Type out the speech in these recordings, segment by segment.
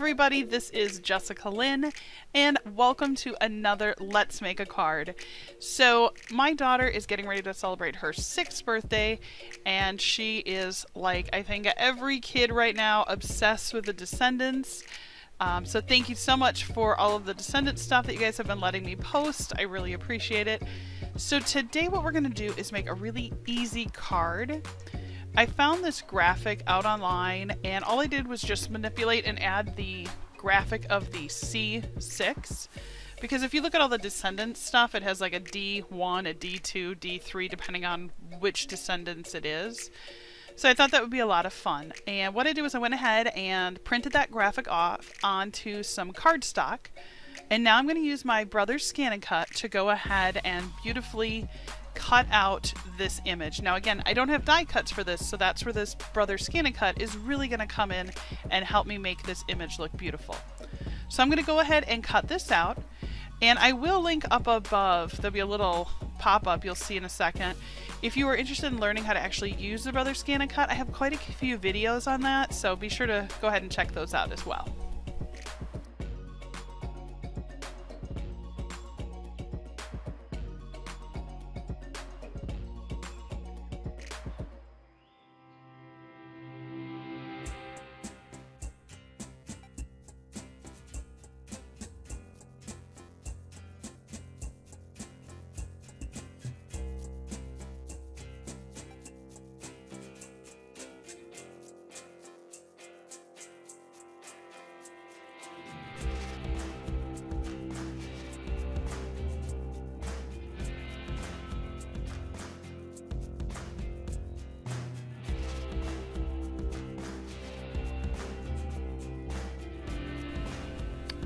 everybody, this is Jessica Lynn, and welcome to another Let's Make a Card. So, my daughter is getting ready to celebrate her 6th birthday, and she is, like, I think every kid right now, obsessed with the Descendants. So thank you so much for all of the Descendants stuff that you guys have been letting me post. I really appreciate it. So today what we're going to do is make a really easy card. I found this graphic out online, and all I did was just manipulate and add the graphic of the C6, because if you look at all the Descendants stuff, it has like a D1, a D2, D3, depending on which Descendants it is. So I thought that would be a lot of fun, and what I did was I went ahead and printed that graphic off onto some cardstock, and now I'm going to use my Brother's Scan and Cut to go ahead and beautifully cut out this image. Now again, I don't have die cuts for this, so that's where this Brother's Scan and Cut is really going to come in and help me make this image look beautiful. So I'm going to go ahead and cut this out, and I will link up above. There'll be a little pop-up you'll see in a second. If you are interested in learning how to actually use the Brother's Scan and Cut, I have quite a few videos on that, so be sure to go ahead and check those out as well.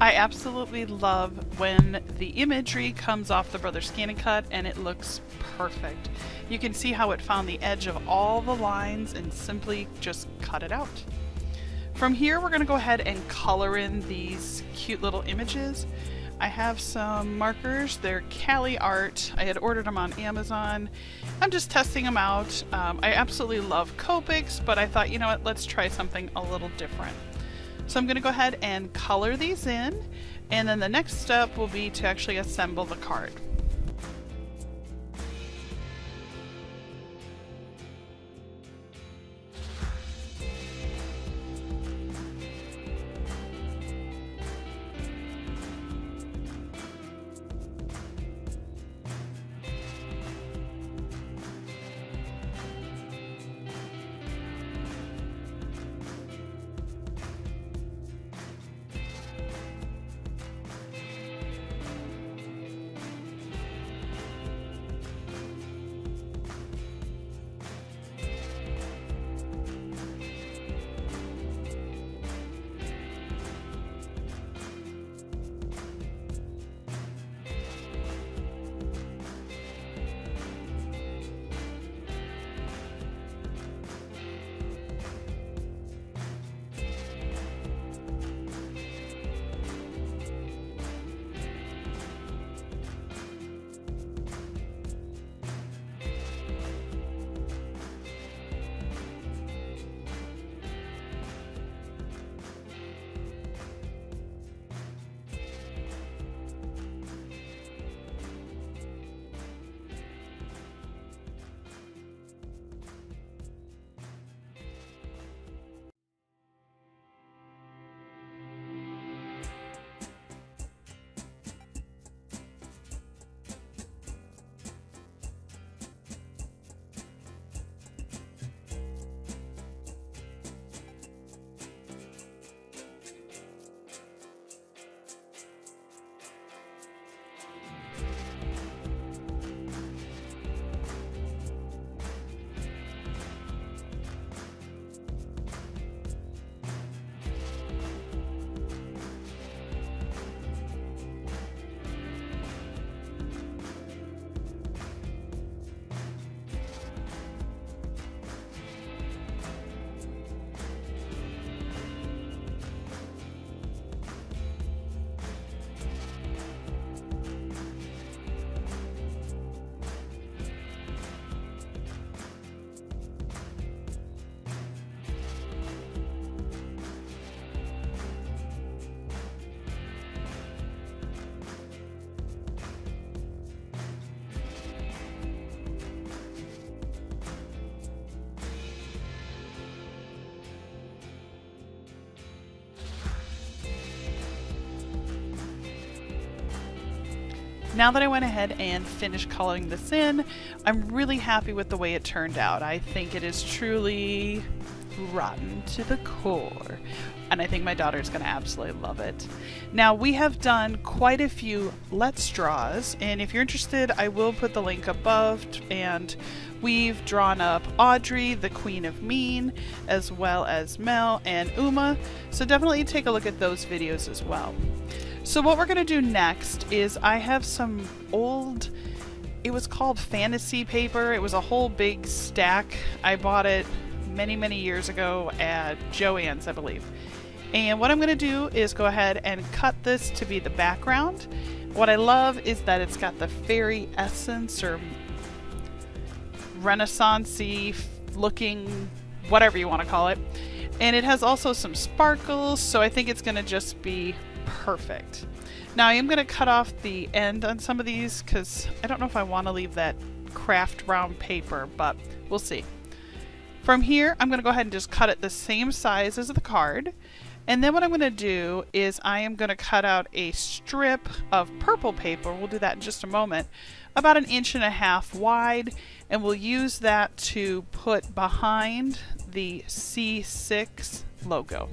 I absolutely love when the imagery comes off the Brother's Scan and Cut and it looks perfect. You can see how it found the edge of all the lines and simply just cut it out. From here we're going to go ahead and color in these cute little images. I have some markers. They're Cali Art. I had ordered them on Amazon. I'm just testing them out. I absolutely love Copics, but I thought, you know what, let's try something a little different. So I'm going to go ahead and color these in, and then the next step will be to actually assemble the card. Now that I went ahead and finished coloring this in, I'm really happy with the way it turned out. I think it is truly rotten to the core, and I think my daughter's going to absolutely love it. Now, we have done quite a few Let's Draws, and if you're interested, I will put the link above, and we've drawn up Audrey, the Queen of Mean, as well as Mel and Uma, so definitely take a look at those videos as well. So what we're going to do next is I have some old, it was called fantasy paper. It was a whole big stack. I bought it many years ago at Joann's, I believe. And what I'm going to do is go ahead and cut this to be the background. What I love is that it's got the fairy essence or Renaissance-y looking, whatever you want to call it. And it has also some sparkles, so I think it's going to just be perfect. Now I am going to cut off the end on some of these because I don't know if I want to leave that craft brown paper, but we'll see. From here, I'm going to go ahead and just cut it the same size as the card. And then what I'm going to do is I am going to cut out a strip of purple paper. We'll do that in just a moment, about 1.5 inches wide, and we'll use that to put behind the C6 logo.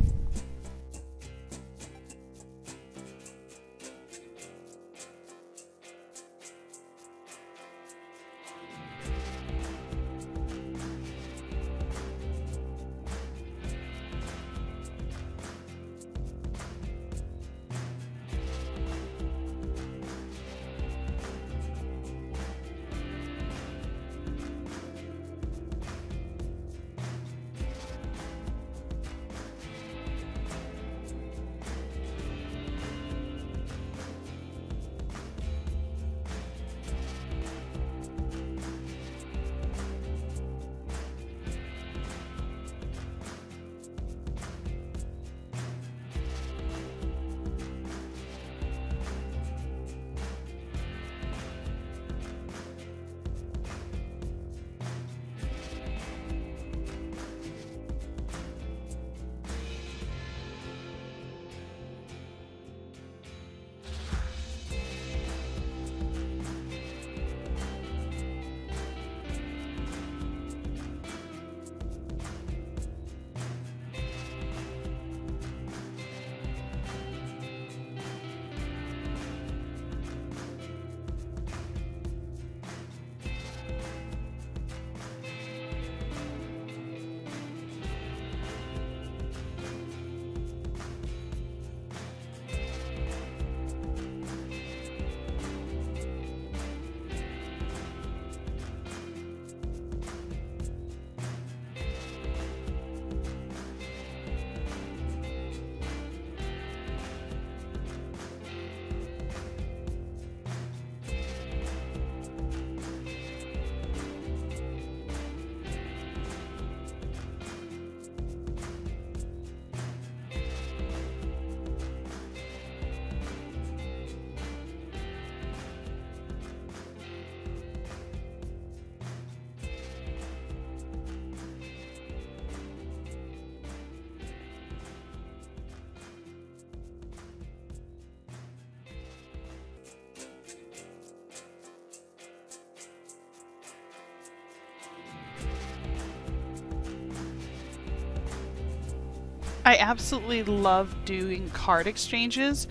I absolutely love doing card exchanges,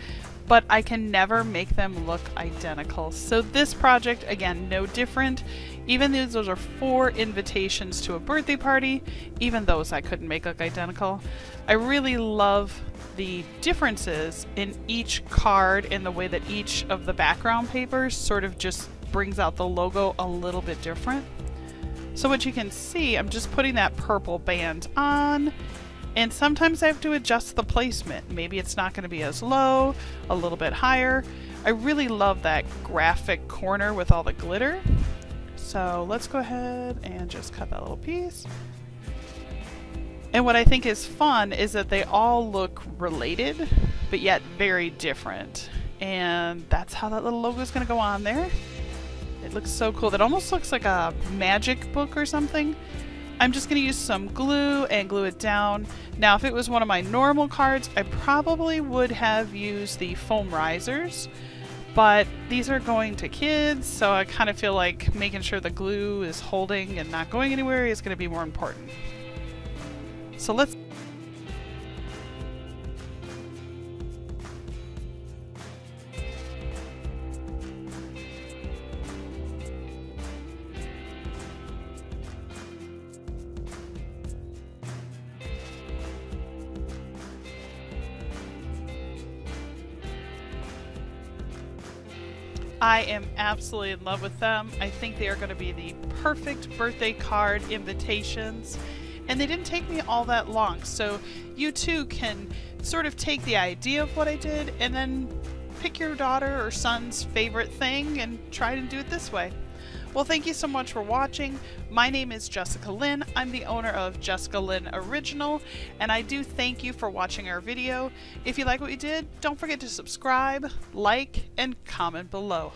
but I can never make them look identical. So this project, again, no different. Even though those are 4 invitations to a birthday party, even those I couldn't make look identical. I really love the differences in each card and the way that each of the background papers sort of just brings out the logo a little bit different. So what you can see, I'm just putting that purple band on, and sometimes I have to adjust the placement. Maybe it's not going to be as low, a little bit higher. I really love that graphic corner with all the glitter. So let's go ahead and just cut that little piece. And what I think is fun is that they all look related, but yet very different. And that's how that little logo is going to go on there. It looks so cool. That almost looks like a magic book or something. I'm just going to use some glue and glue it down. Now, if it was one of my normal cards, I probably would have used the foam risers, but these are going to kids, so I kind of feel like making sure the glue is holding and not going anywhere is going to be more important. So let's... I am absolutely in love with them. I think they are going to be the perfect birthday card invitations. And they didn't take me all that long, so you too can sort of take the idea of what I did and then pick your daughter or son's favorite thing and try to do it this way. Well, thank you so much for watching. My name is Jessica Lynn. I'm the owner of JessicaLynnOriginal, and I do thank you for watching our video. If you like what you did, don't forget to subscribe, like, and comment below.